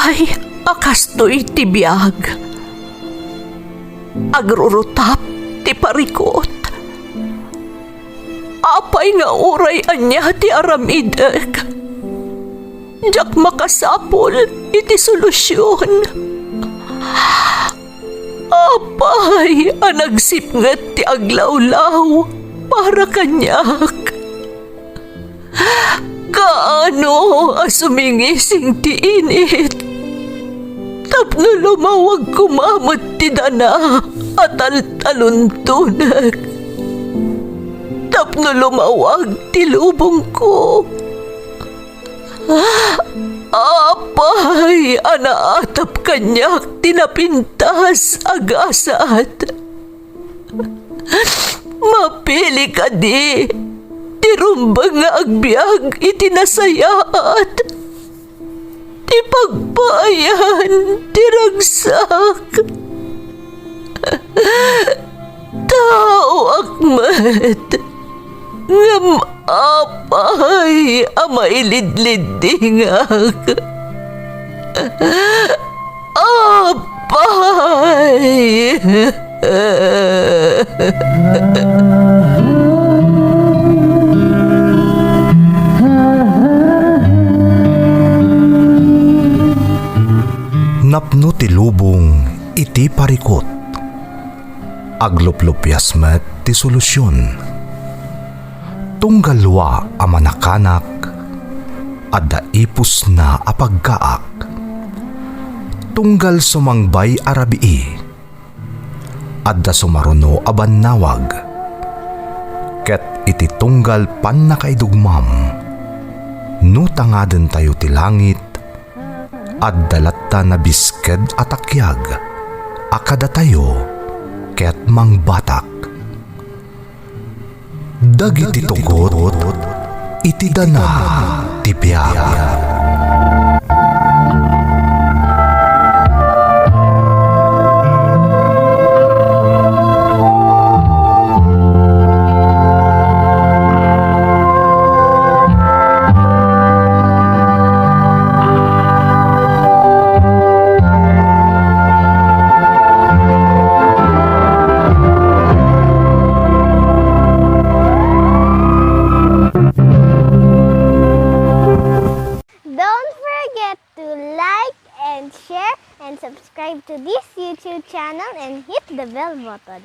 Apay, akastoy ti biyag. Agrurutap ti parikot. Apay nga uray anya ti aramidek. Jak makasapol iti solusyon. Apay, anagsipnget ti aglawlaw para kanyak. Kaano asumingising ti init? Tapno lumawag kumamot ti dana at taluntunak. Tapno lumawag ti lubong ko. Apay, anaatap kanyak tinapintas agasat. Mapili ka di. Tirumbang nga agbyag itinasayaat. Ti pagbayan, tiragsak. Tao akmat. Ngam apay, amailidlidingak. Apay. Napno ti lubong iti parikot. Agluplupyas met ti solusyon. Tunggalwa a manakanak adda ipus na apagkaak. Tunggal sumangbay arabii adda sumaruno a bannawag. Ket iti tunggal pan nakaidugmam no tangaden tayo ti langit at dalatta na bisked at akyag, akada tayo, ket mangbatak. Dagiti tugot, iti dana, tipyag. Subscribe to this YouTube channel and hit the bell button.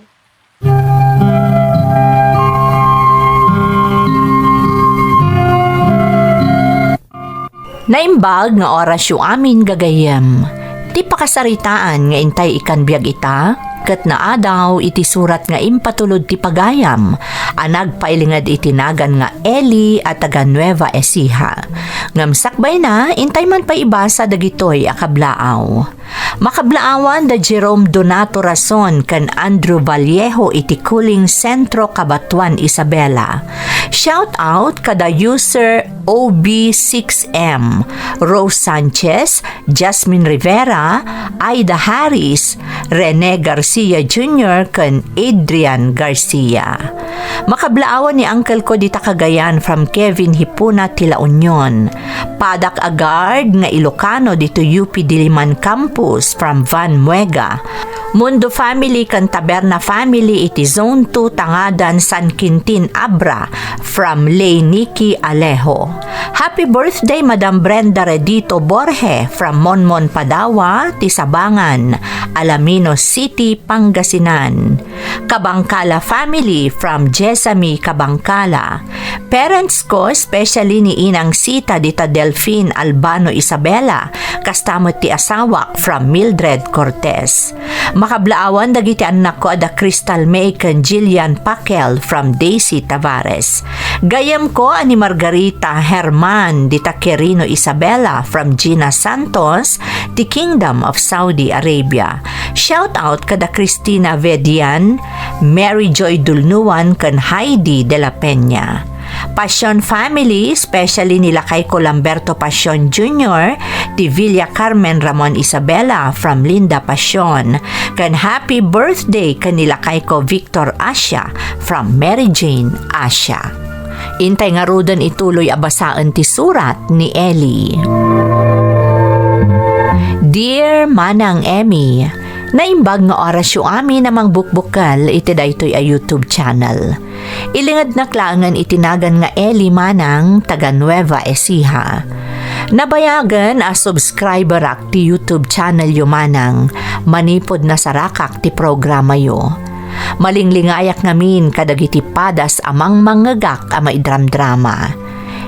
Naimbag nga oras yu amin gagayem. Ti pakasaritaan nga intay ikan biyag ita, ket naadaw iti surat nga impatulod ti pagayam, anag pailingad itinagan nga Eli at taga Nueva Ecija. Ngamsakbay na, intay man pa ibasa dagitoy akablaaw. Makablaawan da Jerome Donato Rason kan Andrew Vallejo iti Kuling Sentro Cabatuan, Isabela. Shout out kada user OB6M, Rose Sanchez, Jasmine Rivera, Aida Harris, Rene Garcia Jr. kan Adrian Garcia. Makablaawan ni uncle ko dita Cagayan from Kevin Hipuna, Tila Union. Padak Agard nga Ilocano dito UP Diliman Campus from Van Muega. Mundo Family kan Taberna Family iti Zone 2 Tangadan San Quintin Abra from Lay Nikki Alejo. Happy birthday Madam Brenda Redito Borge from Monmon Padawa, Tisabangan, Alaminos City, Pangasinan. Kabangkala Family from Jesami Kabangkala. Parents ko, especially ni Inang Sita dita Delphine Albano Isabela, kastamot ti asawak from Mildred Cortez. Makablaawan dagiti anak ko ada Crystal May kan Jillian Pakel from Daisy Tavares. Gayam ko ani Margarita Herman dita Quirino Isabela from Gina Santos, the Kingdom of Saudi Arabia. Shout out kada Cristina Vedian, Mary Joy Dulnuan kan Heidi de la Peña. Passion Family, especially nila kay Colamberto Passion Jr., di Villa Carmen Ramon Isabela from Linda Passion. Kan happy birthday kanila kay ko Victor Asya from Mary Jane Asya. Intay nga rudan ituloy abasaan ti surat ni Eli. Dear Manang Emmy, naimbag nga oras yung amin namang bukbukal iti daytoy a YouTube channel. Ilingad na klangan itinagan nga Eli Manang taga Nueva Ecija. Nabayagan a subscriber ak ti YouTube channel yo Manang, manipod na sarakak ti programa yo. Malinglingaayak ngamin kadagiti padas amang manggagak a maidram-drama.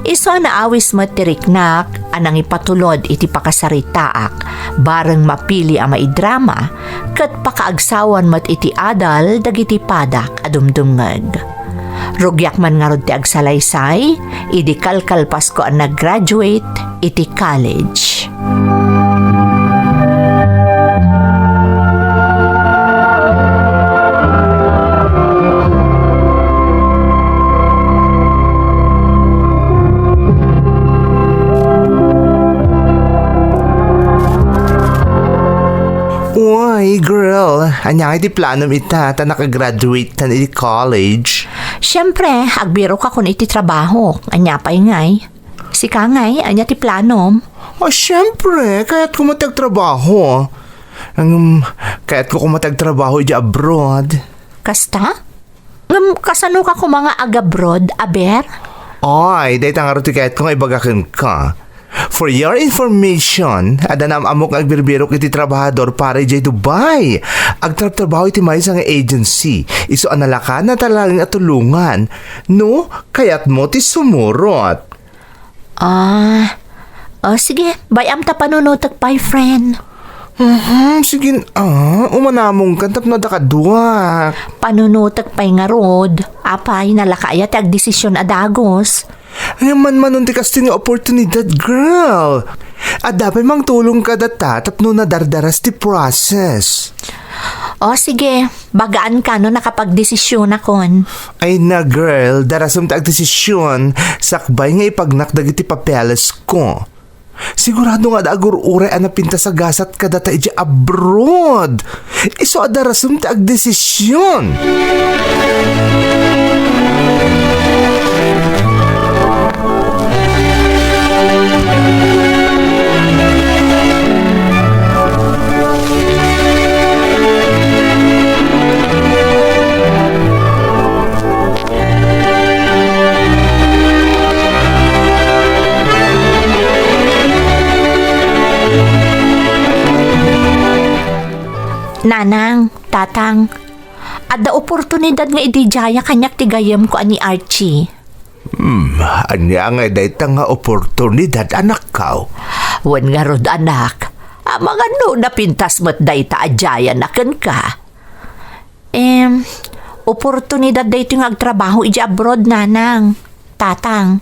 Iso na awis matiriknak anang ipatulod iti pakasaritaak bareng mapili a maidrama ket pakaagsawan mat iti adal dagiti padak adumdumngeg. Rugyak man nga rod ti agsalaysay, idi kalkalpas ko ang nag-graduate iti college. Uy, girl, anya iti plano ita ta nakagraduate tan iti college. Siyempre, agbiro ka kun iti trabaho. Anya pa'y ngay. Si ka ngay, anya ti planom. Siyempre, kaya't ko matagtrabaho. Kaya't ko matagtrabaho iti abroad. Kasta? Kasano ka ko mga agabroad, aber? Ay, dahil tangarot kaya't ko nga ibagakin ka. For your information, adanam amok agbirbirok iti trabahador para iti Dubai. Agtrabaho iti may isang agency. Iso analaka na talagang atulungan. No, kaya't mo ti sumurot. Sige, bayam ta panunotag pa'y friend. Sige, umanamong kantap na dakadwa. Panunotag pa'y nga rod. Apay, nalakayat ag desisyon adagos. Ay, man-manon ti kasi nga oportunidad, girl. At dapat mang tulong ka data tapno na dardaras ti process. Sige, bagaan ka no nakapag-desisyon akon. Ay na, girl, darasam ti agdesisyon. Sakbay nga ipagnakdag iti papeles ko. Sigurado nga dagur uray na pinta sa gasat ka data iti abroad. Iso adarasam ti agdesisyon. Nanang, tatang, adda oportunidad nga idijaya kanyak tigayam ko ani Archie. Anya nga dayta nga oportunidad anak kaw. Wan nga rod anak, mga no napintas mo't dayta adjaya naken ka. Oportunidad dayto nga agtrabaho iji abroad nanang, tatang.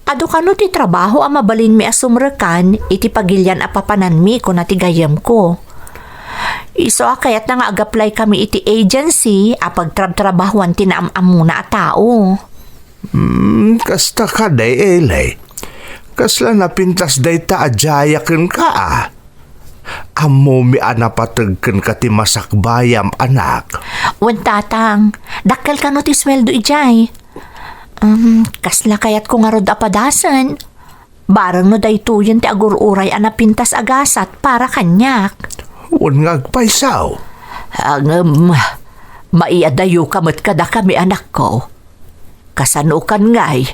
Ado ka no ti trabaho ang mabalin mi asumrekan iti pagilyan apapanan mi ko na tigayam ko. Iso kayat na nga ag-apply kami iti agency a pagtrabahuan tinaamamuna a tao. Kasta ka day, Elay. Kasla napintas day ta adjayakin ka Amo mi anapatagkan ka ti masakbayam anak. Wan tatang, dakkel ka no ti sweldo ijay. Kasla kayat ko nga rod apadasan. Barang no daytoyen ti agururay anapintas agasat para kanyak. Wan nga agpaisaw. Maiadayo kamat kada kami anak ko. Kasanukan ngay,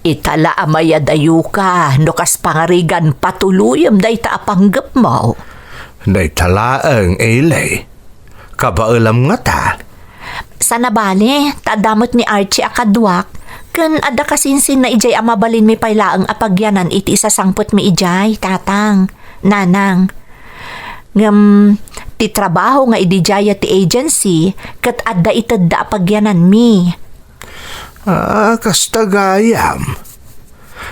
itala amayadayo ka no kas pangarigan patuluyam day taapanggap mo. Day talaang, Elay. Kabaalam nga ta. Sa nabali, tadamot ni Archie akadwak, kan ada kasinsin na ijay amabalin mi paylaang apagyanan iti isasangpot mi ijay, tatang, nanang. Ti trabaho nga idijaya ti agency kat adda itadda apagyanan mi. Kasta gayam.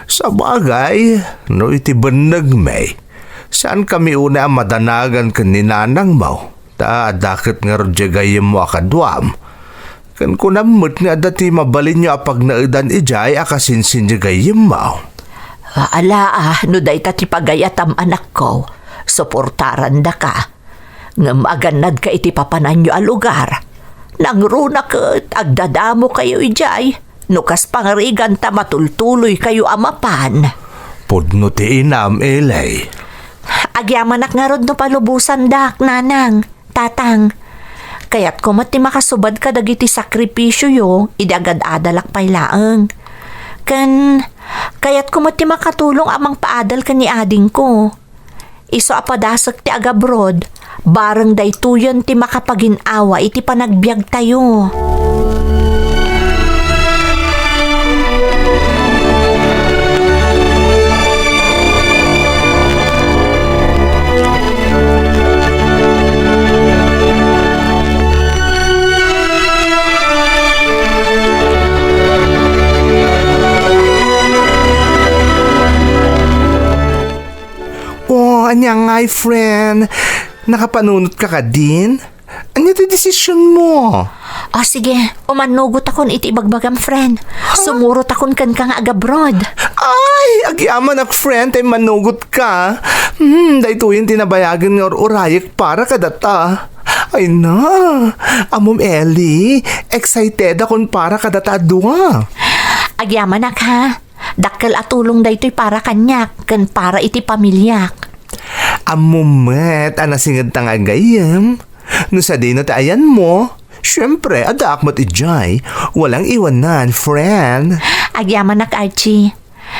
Sa bagay, no iti banag may. Saan kami una madanagan kan ni nanang mo? Ta adakit nga rodya gayam mo akadwam. Kan kunamot nga dati mabalin nyo apag naidan ijay akasinsin niya gayam mo. No day ti pagayatam anak ko. Suportaran da ka. Ngam aganad ka iti papanan nyo a lugar. Nangruna ket agdadamo kayo ijay. Nukas pangarigan ta matultuloy kayo amapan. Pudno ti inam, Elay. Agyamanak nga rod no palubusan dak, nanang, tatang. Kaya't kumati makasubad ka dagiti sakripisyo yo, idagad adalak pay laeng. Kaya't kumati makatulong amang paadal ka ni ading ko. Iso apadasak ti agabrod, bareng daytoyon ti makapaginawa iti panagbiag tayo. Oh, anya nga, friend. Nakapanunot ka din? Anya ti desisyon mo? O sige, umanugot akon iti ibagbagam friend. Sumurot akon kan kang agabrod. Ay, agyaman ak friend, ay manugot ka. Dahito yung tinabayagan ng orayek para kadata. Ay na, amom Ellie, excited akon para kadata dua. Agyaman ak ha. Dakkel atulong daytoy para kanyak, kan para iti pamilyak. Amumet, anasingad tang agayam. No sa di na tayan mo, syempre, adak mo't ijay. Walang iwanan, friend. Agyaman ak Archie.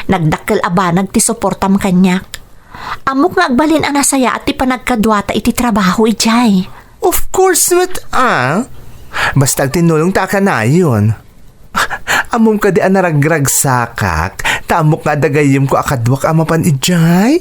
Nagdakkel abanag ti suportam kanyak. Amok nga agbalin anasaya at ti panagkadwata iti trabaho ijay. Of course, basta tinulong ta ka na yun. Amom ka di anaragragsakak, tamok nga dagayim ko akadwak amapan ijay.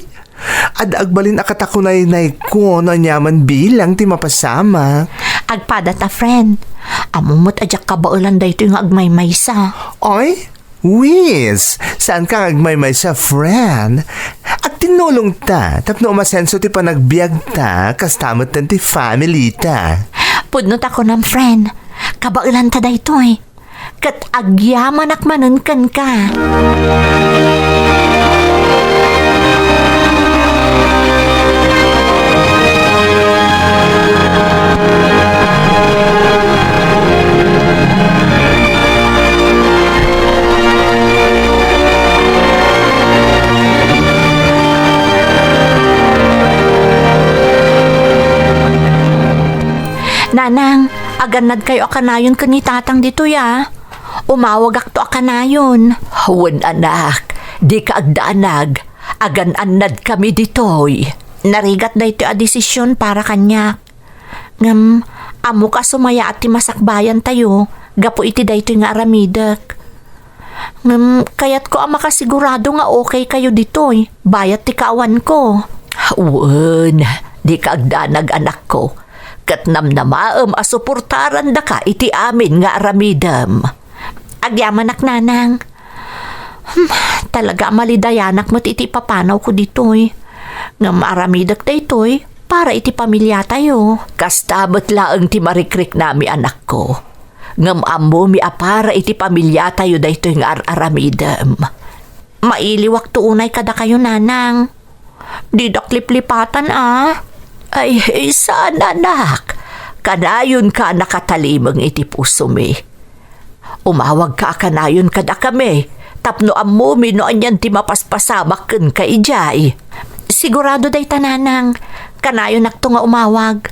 Ad agbalin akatakunay-nay ko na nyaman bilang ti mapasama. Agpada ta friend. Amumot ajak kabaulan dayto yung agmaymaysa. Oy, Wiz, saan ka agmaymaysa, friend? At tinulong ta, tapno umasenso ti panagbiag ta, kastamot tan ti family ta. Pudnot ako ng friend. Kabaulan ta dayto eh. Kat agyaman akmanunkan ka. Nanang, aganad kayo akanayon kani tatang dito ya. Umawag akto akanayon. Huwag anak, di ka agdaanag. Agan-anad kami ditoy. Narigat na ito a desisyon para kanyak. Ngam, amo ka sumaya at timasakbayan tayo. Gapo iti dayto nga aramidak. Ngam, kayat ko ang makasigurado nga okay kayo ditoy. Bayat ti kawan ko. Huwag, di ka agdaanag anak ko. Kat namnamaam asuportaran da ka iti amin nga aramidam. Agyaman ak nanang. Talaga malidayanak mo't iti papanaw ko ditoy. Nga maaramidak daytoy para iti pamilya tayo. Kastabot laang ti marikrik nami anak ko. Ngam ammo mi apara iti pamilya tayo daytoy nga aramidam. Mailiwak tuunay kada kayo nanang. Di daklip-lipatan Ay, saan anak? Kanayon ka nakatalimang iti puso mi. Umawag ka kanayon kada kami. Tapno ammo mi no anyan ti mapaspasamak ken ka ijay. Sigurado day tananang. Kanayon nakto nga umawag.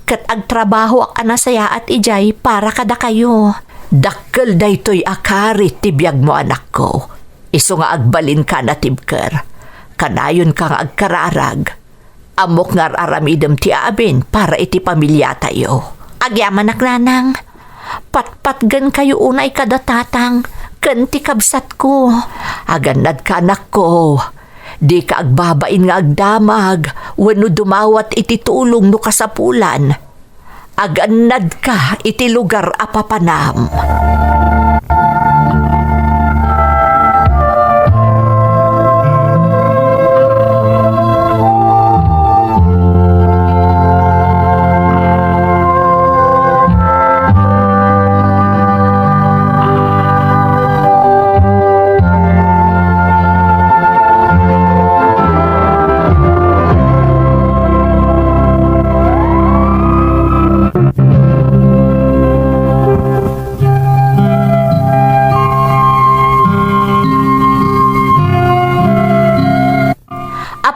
Kat agtrabaho ak anasaya at ijay para kada kayo. Dakkel daytoy akarit ti biag mo anak ko. Iso nga agbalin ka na tibker. Kanayon ka nga agkararag. Amok nga aramidem ti abin para iti pamilya tayo. Agyaman ak nanang. Patpatgan kayo unay kada tatang. Ken ti kabsat ko. Aganad ka anak ko. Di ka agbabain nga agdamag. Wenno dumawat iti tulong no kasapulan. Aganad ka iti lugar apapanam.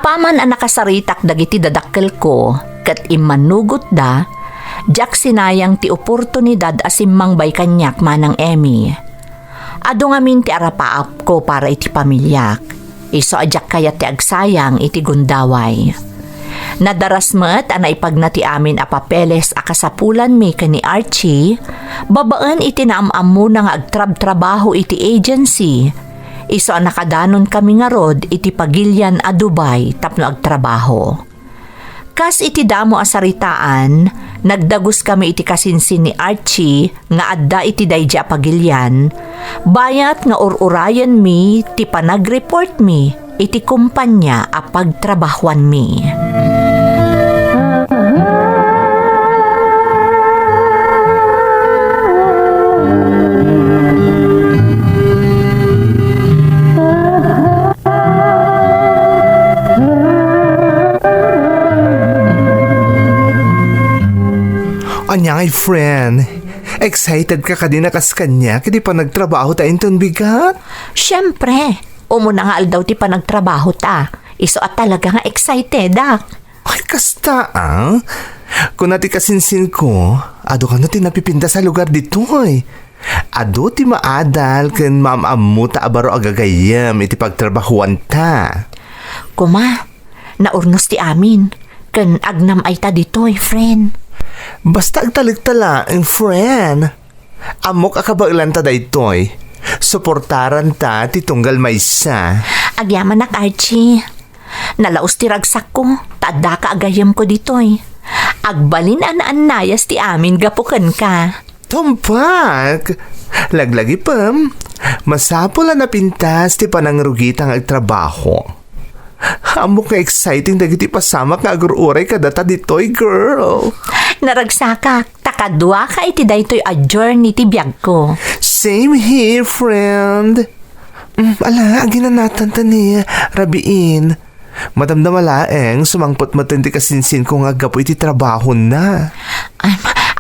Apaman ang nakasaritak dagiti dadakkel ko, kat imanugot da, jak sinayang ti oportunidad asimmang bay kanyak manang Emmy. Ado ngamin ti arapaap ko para iti pamilyak. Iso ajak kaya ti agsayang iti gundaway. Nadaras met ana ipagnati amin a papeles a kasapulan mi kani Archie, babaan iti naamam mo nga agtrab-trabaho iti agency. Iso ang nakadanon kami nga rod iti pagilyan a Dubai tapno agtrabaho. Kas iti damo asaritaan, nagdagus kami iti kasinsin ni Archie nga adda iti dayja pagilyan, bayat nga ururayan mi ti panag-report mi iti kumpanya a pagtrabahuan mi. Anyay, friend. Excited ka kadina kas kanya kadi pa nagtrabaho ta inton bigat? Siyempre, umuna nga aldaw ti panagtrabaho ta. Iso at talaga nga excited Ay, kasta Kung nati kasinsin ko, ado ka na tinapipinda sa lugar dito Ado ti maadal ken maamamu ta abaro agagayam iti pagtrabahuan ta. Kuma, naurnos ti amin. Ken agnam ay ta ditoy, friend. Basta agtaligtala, friend. Amok akabailan ta daytoy. Suportaran ta ti tunggal maysa. Agyaman nak, Archie. Nalaos ti ragsak ko. Taadda ka agayam ko ditoy. Agbalin anayas ti amin gapuken ka. Tumpak! Laglagi pam. Masapol na napintas ti panangrugitang agtrabaho. Amok ka exciting dagiti pasamak nga agururay ka data ditoy, girl. Naragsakak, takadwa ka iti daytoy a journey ti biyag ko. Same here, friend. Ala, aginanatan ta ni Rabiin. Madamdamalaeng sumangpot matindi kasinsin ko nga gapo iti trabaho na.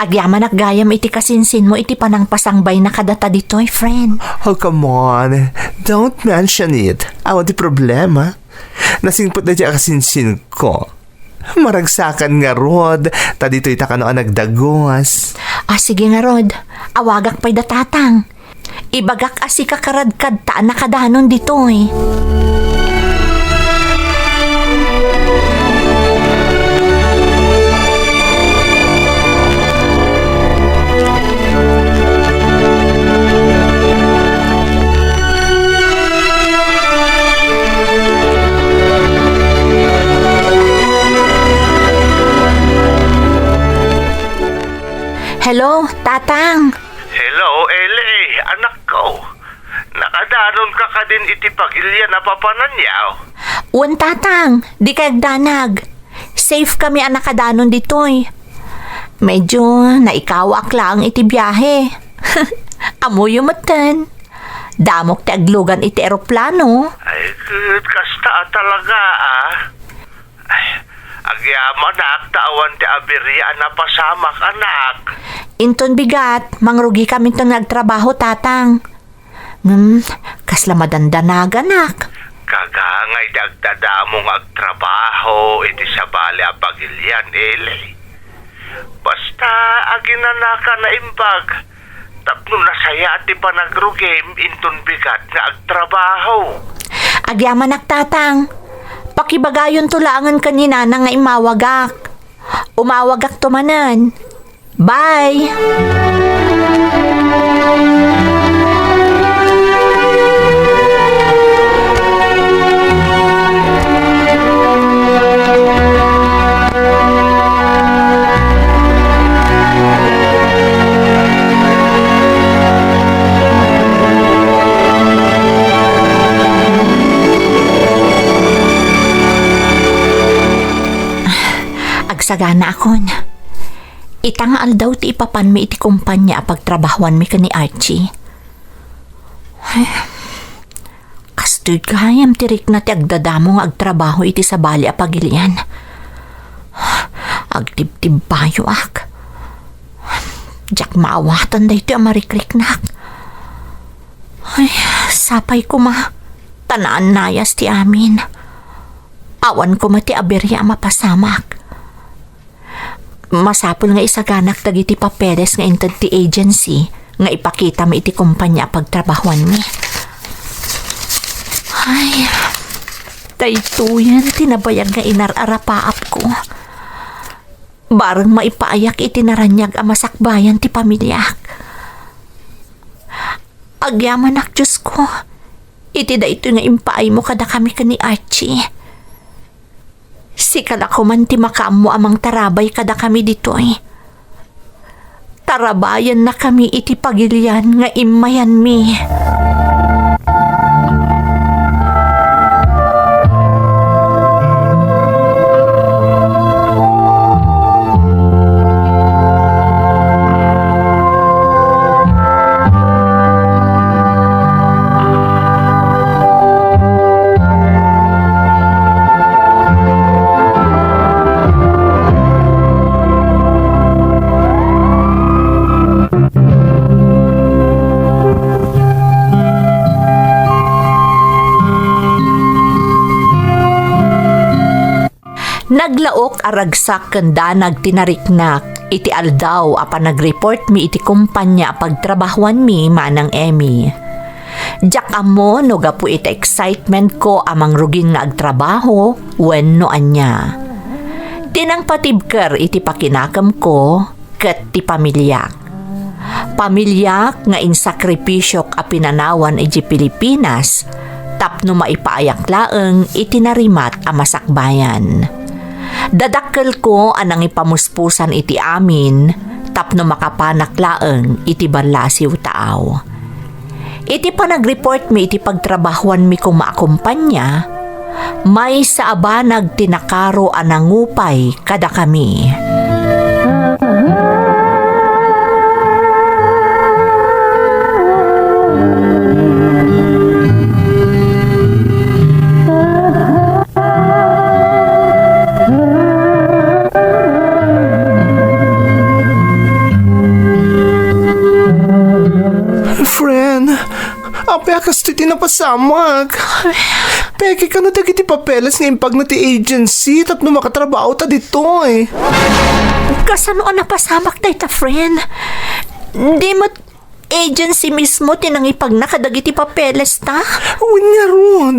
Agyaman ak gayam iti kasinsin mo iti panangpasangbay na kadata ditoy, friend. Oh, come on. Don't mention it. Awan ti problema. Nasingpot na siya kasinsin ko. Maragsakan nga, Rod. Ta dito'y takano ang nagdagos. Sige nga, Rod. Awagak pa'y datatang. Ibagak asi kakaradkad taan nakadanon ditoy. Hello, Tatang. Hello, Eli. Anak ko. Nakadanon ka ka din iti pagilya na papananyaw. Uwan, Tatang. Di kayag danag. Safe kami ang nakadanon ditoy. Medyo naikawak lang iti biyahe. Amoy umatan. Damok ti aglugan iti eroplano. Ay, good. Kasta talaga, Ay, agyaman tawan ti abirya na pasamak, anak. Inton bigat, mangrugi kami itong nagtrabaho, Tatang. Kasla madandanagan, Kagangay dagdadamong agtrabaho iti sa bali a pagilyan, Eli. Basta aginanaka na imbag. Tapno nasaya ti panagrugim inton bigat nga agtrabaho. Agyaman, Tatang. Pakibagayon tulangan kanina na nga imawagak. Umawagak tumanan. Bye! Agsagana akon. Itangaal daw ti ipapan mi iti kumpanya a pagtrabahuan mi kani Archie. Kastoy gayam tirik na ti agdadamo nga agtrabaho iti sa bali a pagilian. Agtibtib bayo ak. Jak maawatan da iti amarikrik-nak. Ay, sapay ko ma. Tanaan nayas ti amin. Awan ko mati aberya mapasamak. Masapul nga isaganak dagiti papeles nga intad ti agency nga ipakita mo iti kumpanya pagtrabahuan mi. Ay, daytoyan tinabayag nga inararapaap ko. Barang maipaayak iti naranyag a masakbayan ti pamilyak. Agyaman ak Diyos ko, iti dayto nga impaay mo kada kami ka ni Archie. Sikala ko man ti makaam mo amang tarabay kada kami ditoy. Tarabayan na kami iti pagilian nga imayan mi. Naglaok aragsak kanda nagtinariknak iti aldaw apan nag-report mi iti kumpanya pagtrabahuan mi manang Emmy. Jak amo no gapu iti excitement ko amang rugin nga agtrabaho wenno anya. Tinang patibker iti pakinakam ko ket ti pamilyak. Pamilyak nga insakripisyok a pinanawan iti Pilipinas tapno maipaayak laeng iti narimat a masakbayan. Dadakkel ko anang ipamuspusan iti amin tapno makapanak laeng iti barlasiw taaw. Iti pa nag-report mi iti pagtrabahuan mi kung maakumpanya, may sa abanag tinakaro anangupay kada kami. Akas ti tinapasamag. Peke ka na dagiti papeles nga impag na ti agency tapno makatrabaho ta dito eh. Kasano ang napasamak day ta, friend? Di mo agency mismo tinangipag na kadagiti papeles ta? Unya rod.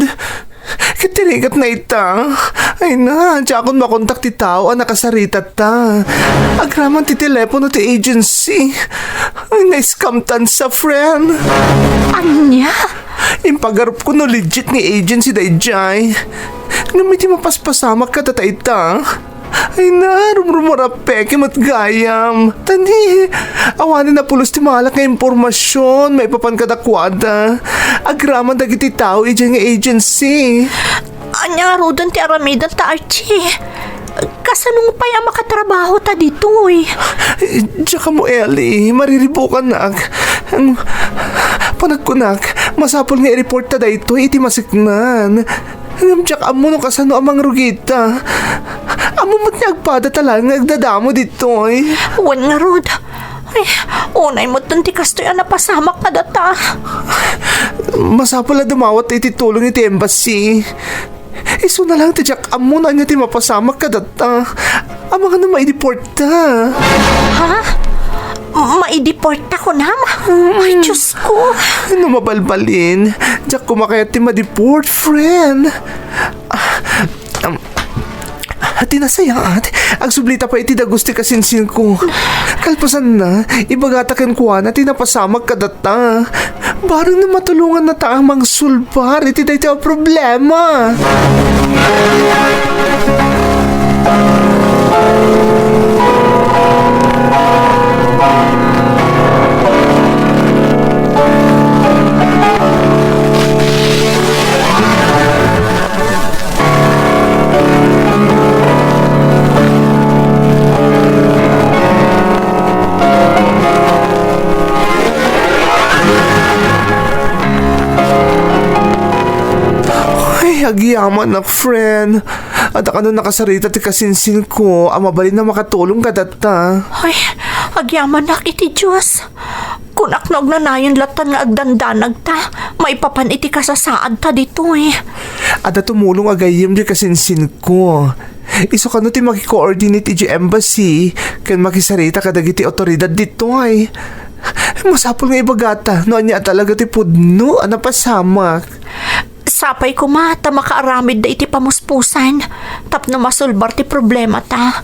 Katirigat na ita. Ay na, tsakon makontak ti tao ang nakasarita ta. Agraman ti telepono ti agency. Ay na-scam tan sa friend. Anya? Impagarup ko no legit ni agency day jay. Ngamiti mapaspasamak ka tata ita. Ay na, rumrumarape mat gayam. Tani, awanin na pulos ti malak nga impormasyon, may papan kadakwada. Agraman dagiti tao ijay nga agency. Anya rodan ti aramidan ta Archie. Kasanong pa yung makatrabaho ta dito eh. Tsaka mo Ellie, mariribukan nak. Panagkunak, masapol nga i-report ta dayto iti masiknan. Tsaka amo no kasano amang rugita. Amo mo't niya agpada talang agdadamo dito eh. Wan nga rod. Ay, unay mo tanti kastoy ang napasamak na data. Masapol na dumawat iti tulong iti embassy. Iso na lang ti Jack amo na niya ti mapasamak ka data. Amo nga na maideport ta. Ha? Maideport ako nam? Ay, Diyos ko. Ano mabalbalin? Jack kumakayat ti madeport, friend. Tinasayaan. Ang sublita pa iti dagusti kasinsin ko. Kalpasan na, ibagatakan ko na tinapasamag ka data. Barang na matulungan na taang mang sulbar, iti dahi ang problema. Agyaman na friend. At ako nakasarita ti kasinsin ko, mabalin na makatulong ka data. Ay, agyaman nak iti Diyos. Kung aknog na nayon latan nga agdandanag ta, maipapan iti kasasaad ta dito eh. Ada tumulong agayim di kasinsin ko. Iso ka no ti makikoordinate iti embassy, kan makisarita kadag iti otoridad dito ay. Masapol nga ibagata, no anya talaga ti pudno, pasamak. Sapay ko ma, ta makaaramid da iti pamuspusan. Tapno masulbar ti problema ta.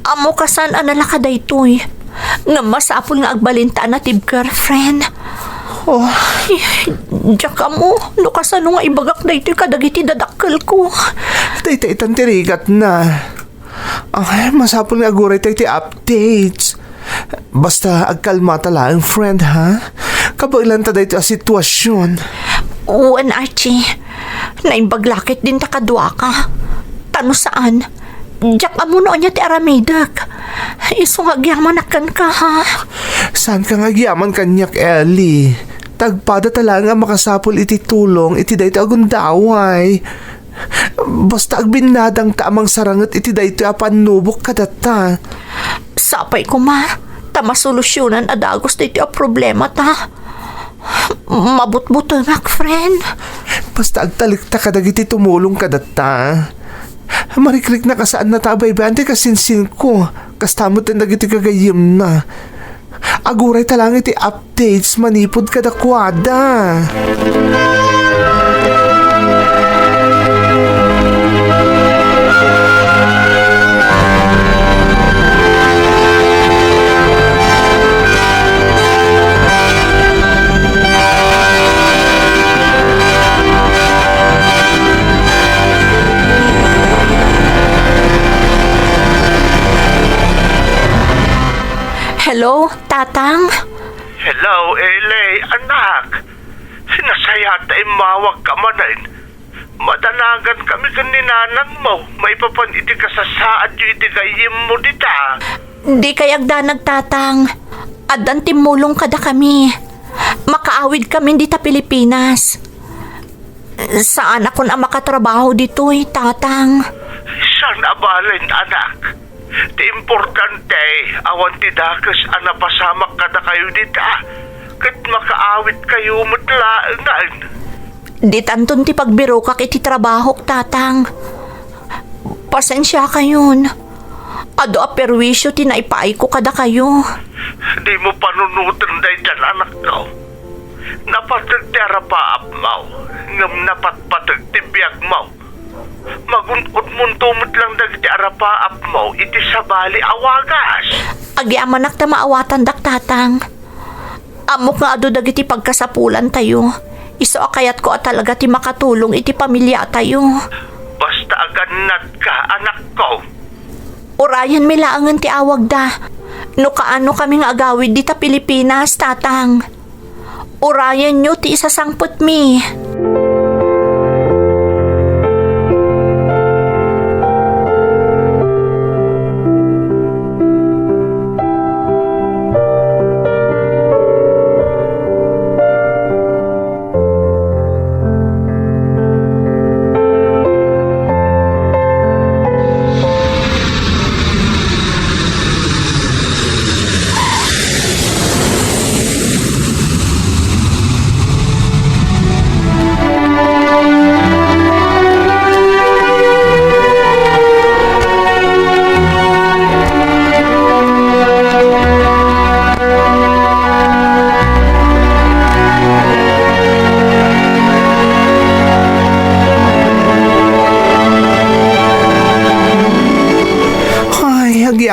Amo kasan anala ka da ito'y. Nga masapol nga agbalinta na ti girlfriend. Oh, Diyak ka mo, no kasano nga ibagak da ito'y kadagiti dadakkel ko. Taytay tirigat na. Ay, masapol nga aguray tayo ti updates. Basta agkalma talang friend ha. Kabailan ta dito a sitwasyon. Uwan Archie, naimbaglakit din ta kadwa ka. Tano saan? Diyak amo no niya ti aramidak. Isong agyamanakan ka ha. Saan ka nga gyaman kanyak, Ellie? Tagpada talaga makasapol iti tulong iti dayto agundaway. Basta agbinadang taamang sarangat iti dayto apanubok kadata. Sapay ko ma, ta masolusyonan adagos dito a problema ta. Mabutbuto nak friend. Basta agtalikta kadag iti tumulong kadata. Mariklik na kasaan na tabay bante kasinsin ko. Kastamot na nagiti kagayim na. Aguray talang iti updates manipod kadakwada. Hello, Tatang? Hello, Ele, anak. Sinasayata imawag ka manin. Madanagan kami kaninanang mo. May papan iti kasasaad yu iti gayim mo dita. Di kayagdanag Tatang. Adan timulong kada kami. Makaawid kami dita Pilipinas. Saan ako na makatrabaho dito'y, Tatang? San abalin, anak? Ti importante, awan ti dakas anapasamak kada kayo dita. Kat makaawit kayo mutlaan. Di tanton ti pagbiro kak iti trabaho, Tatang. Pasensya kayon. Ado a perwisyo ti naipaay ko kada kayo. Di mo panunutan day dyan, anak ko. Napatagtera pa ap mo. Ngam napatpatag ti biyag mo. Magunod mo tumot lang dagiti arapaap mo, iti sabali awagas. Agyamanak ta maawatan dak Tatang. Amok nga ado dagiti pagkasapulan tayo. Iso akayat ko at talaga ti makatulong iti pamilya tayo. Basta aganat ka, anak ko. Urayan mi laangan ti awag da. No kaano kaming agawid dita Pilipinas, Tatang. Urayan nyo ti isasangput mi.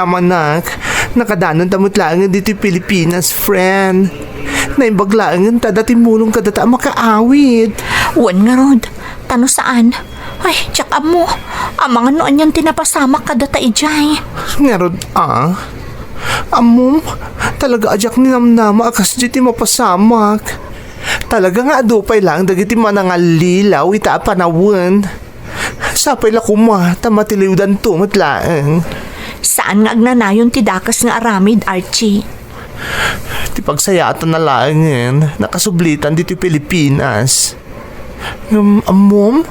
Manak, nakadanon tamot lang dito Pilipinas, friend. Naimbaglaangan ta dati mulong ka data makaawit. Wan nga rod, tano saan? Ay, tsak mo. Ang mga noon yan tinapasamak kada ta ijay. Ngarod, Amom, talaga ajak ni namnama akas diti mapasamak. Talaga nga adupay lang dagiti manangalilaw ita panawan. Sapay la kuma, tamatiliwdan tumot laang. Saan nga agnanayon ti dakas nga aramid, Archie? Ti pagsayatan na laangin, nakasublitan dito Pilipinas. Amom,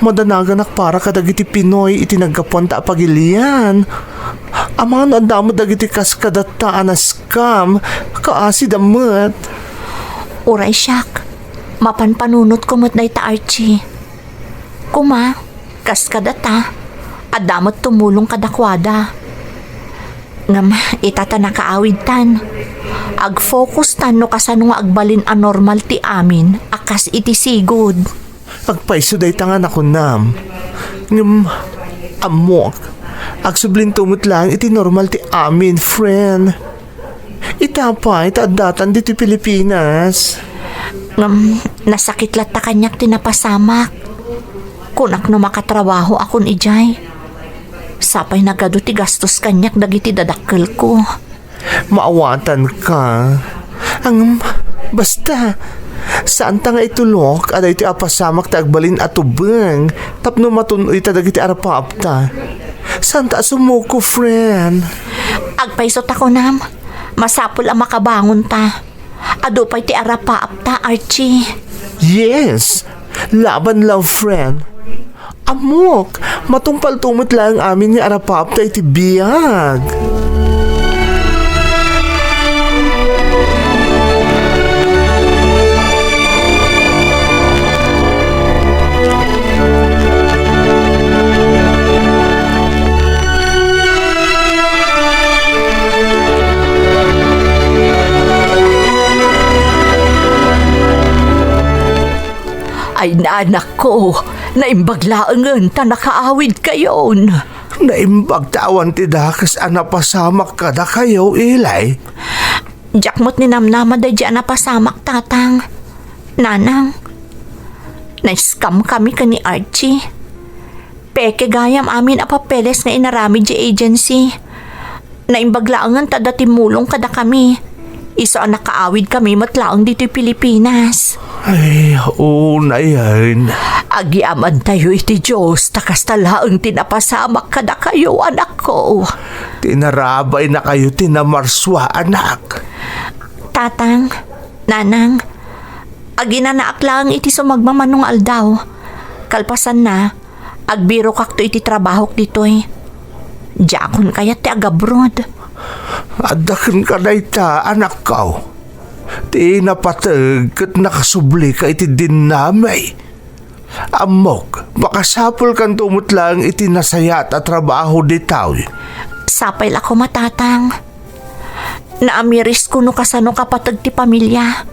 Madanagan para kadagiti Pinoy iti nagkapunta pagilian. Aman andamo dagiti kaskadataan na scam kaasi damat. Uray siyak, mapanpanunot ko mo't ta Archie. Kuma, kaskadata, adamot tumulong kadakwada. Ngam, itata nakaawid tan. Ag-focus tan no kasano nga agbalin anormal ti amin, akas iti sigod. Agpaiso day tangan ako nam. Ngam, amok. Agsublin tumot lang iti normal ti amin, friend. Itapay, taadatan dito Pilipinas. Ngam, nasakit lat ta kanyak tinapasamak. Kunak no makatrabaho akon ijay. Sapay nagado ti gastos kanyak dagiti dadakkel ko. Maawatan ka. Basta, saan ta nga itulok at iti apasamak ta agbalin atubeng tapno matunoy ta dagiti arapapta. Saan ta sumuko, friend? Agpaisot ako nam, masapol ang makabangon ta. Ado pa'y ti arapaapta, Archie. Yes, laban lang, friend. Amok, matungpal tumot lang amin nga arapapta iti biyag. Ay naanak ko, naimbaglaangan ta nakaawid kayon. Naimbagtawan ti dakas anapasamak kada kayo, Ilay. Jakmot ni namnama da dyan napasamak tatang. Nanang, na-scam kami ka ni Archie. Peke gayam amin a papeles nga inarami di agency. Naimbaglaangan ta dati mulong kada kami. Isa nakaawid kami matlaang dito'y Pilipinas. Ay, na yan. Agiaman tayo iti Diyos, takas talaang tinapasamak kada kayo, anak ko. Tinarabay na kayo tinamarswa, anak. Tatang, nanang, aginanaak lang iti sumagmamanong aldaw. Kalpasan na, agbiro kakto iti trabahok dito'y. Diakon kaya ti agabroad. Adakan ka na ita, anak ko. Ti napatag kat nakasubli ka iti dinamay. Amok, makasapol kan tumot lang iti nasayat at trabaho ditaw. Sapay ako matatang. Naamiris ko no kasano kapatag ti pamilya.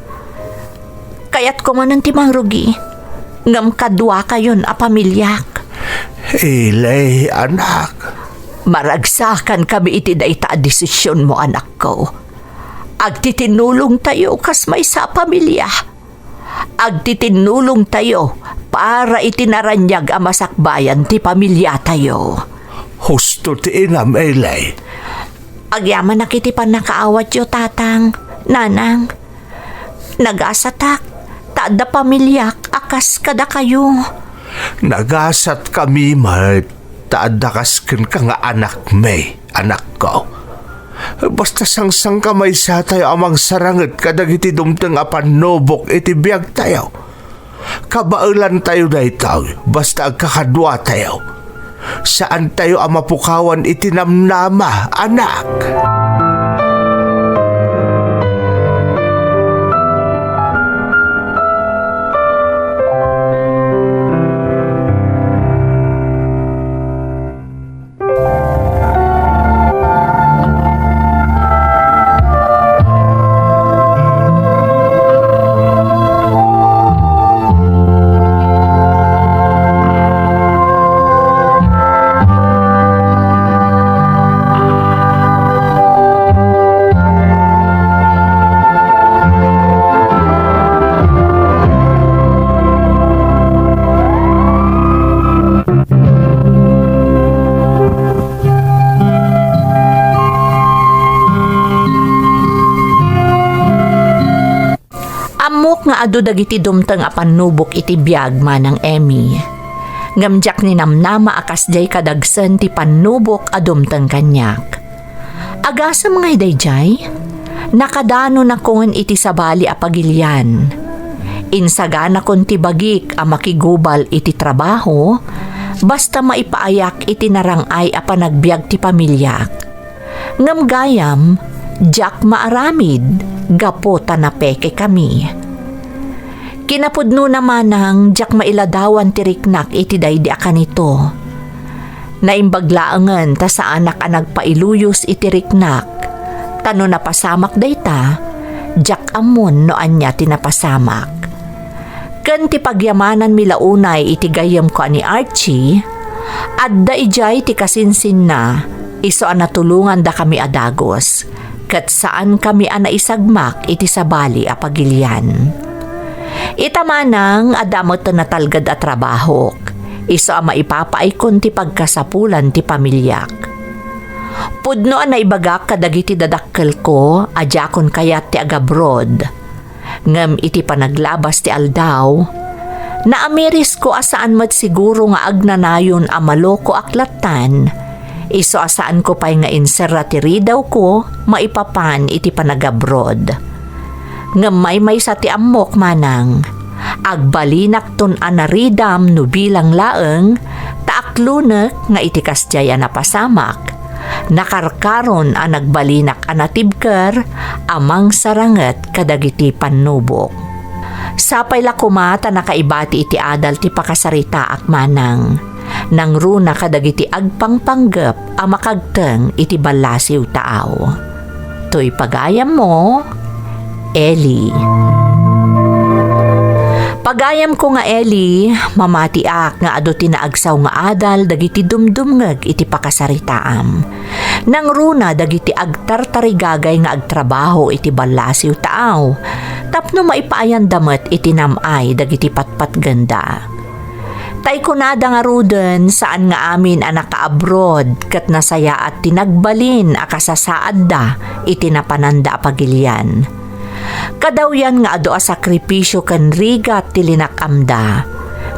Kaya't ko manan ti mangrugi. Ngam kadwa kayon a pamilyak. Ilay, anak. Maragsakan kami iti dayta a desisyon mo, anak ko. Agtitinulong tayo kas may sa pamilya. Agtitinulong tayo para itinaranyag ang masakbayan ti pamilya tayo. Husto ti inam, Ilay. Agyaman na kiti pa nakaawat yo, tatang, nanang. Nagasatak, taada pamilyak, akas kada kayo. Nagasat kami, Mart. Taadakas ken ka nga anak may, anak ko. Basta sang kamay sa tayo amang saranget kadag iti dumteng apanobok iti biyag tayo. Kabailan tayo na itaw, basta agkakadwa tayo. Saan tayo ang mapukawan iti namnama, anak? Nga adu dagiti dumteng apan nubok iti biyag manang Emmy. Ngamjak ni namnama akas jay kadagsen ti panubok adumteng kanyak. Agasa mga hiday jay, nakadano na kongan iti sabali a pagilian. Insagana kon ti bagik a makigubal iti trabaho, basta maipaayak iti narangay a panagbiag ti pamilyak. Ngam gayam, jak maaramid, gapo tanapeke kami. Kinapudno naman ng jak mailadawan ti riknak iti daydi akanito. Naimbaglaangan ta sa anak a nagpailuyos iti riknak, tano napasamak dayta, jak amon no anya tinapasamak. Ken ti pagyamanan milaunay iti gayam ko ni Archie, adda ijay ti kasinsin na, iso a natulungan da kami adagos, ket saan kami a naisagmak iti sabali a pagilian. Itamanang adamot na talgad a trabahok, iso a maipapaikon ti pagkasapulan ti pamilyak. Pudno a naibagak kadagiti dadakkel ko, adjakon kayat ti agabroad. Ngam iti panaglabas ti aldaw, naamiris ko asaan mat siguro nga agnanayon a maloko aklatan, iso asaan ko pa'y nga inseratiri daw ko maipapan iti panagabroad. Ngam may sa ti amok manang, agbalinak ton anaridam no bilang laeng, taaklunek nga iti kasjaya napasamak, nakarkaron a nagbalinak a natibker, amang saranget kadagiti pannubok. Sapay la kumata nakaibati iti adal ti pakasarita akmanang, nang runa kadagiti agpangpanggep a makagteng iti balasiw taaw. To'y pagayam mo, Eli. Pagayam ko nga Eli, mamatiak nga ado tinaagsaw nga adal dagiti dumdumngeg iti pakasaritaam. Nang runa dagiti agtartarigagay nga agtrabaho iti balasiw taaw, tapno maipaayan damet iti namay dagiti patpat ganda. Tay kunada nga ruden saan nga amin a naka-abroad ket nasaya at tinagbalin a kasasaad da iti napananda a pagilian. Kadawyan nga ado a sakripisyo ken rigat ti linakamda,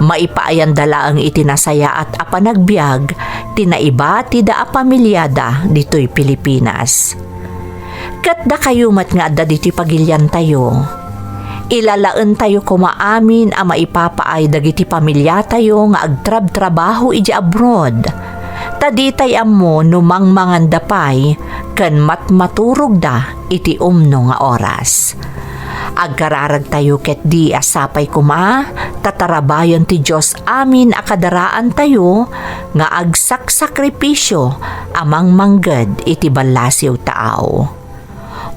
maipaayan dala ang itinasaya at apanagbiag tinaiba ti da a pamilyada dito'y Pilipinas. Kat da kayumat nga adda dito'y pagilyan tayo, ilalaan tayo kumaamin a maipapaay dagiti pamilya tayo nga agtrab-trabaho iji abroad, taditay ammo numang mangandapay ken matmaturog da iti umno nga oras. Agkararag tayo ket di asapay kuma, tatarabayan ti Diyos amin akadaraan tayo, nga agsaksakripisyo amang mangged iti balasiw taaw.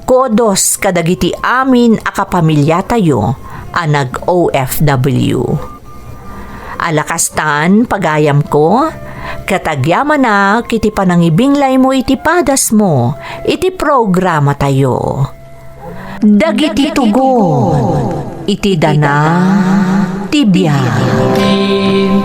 Kodos kadagiti amin akapamilya tayo, anag OFW. Alakastan pagayam ko, katagyaman na kiti panangibinglay mo iti padas mo, iti programa tayo. Dagiti tugon, iti dana, tibiyag.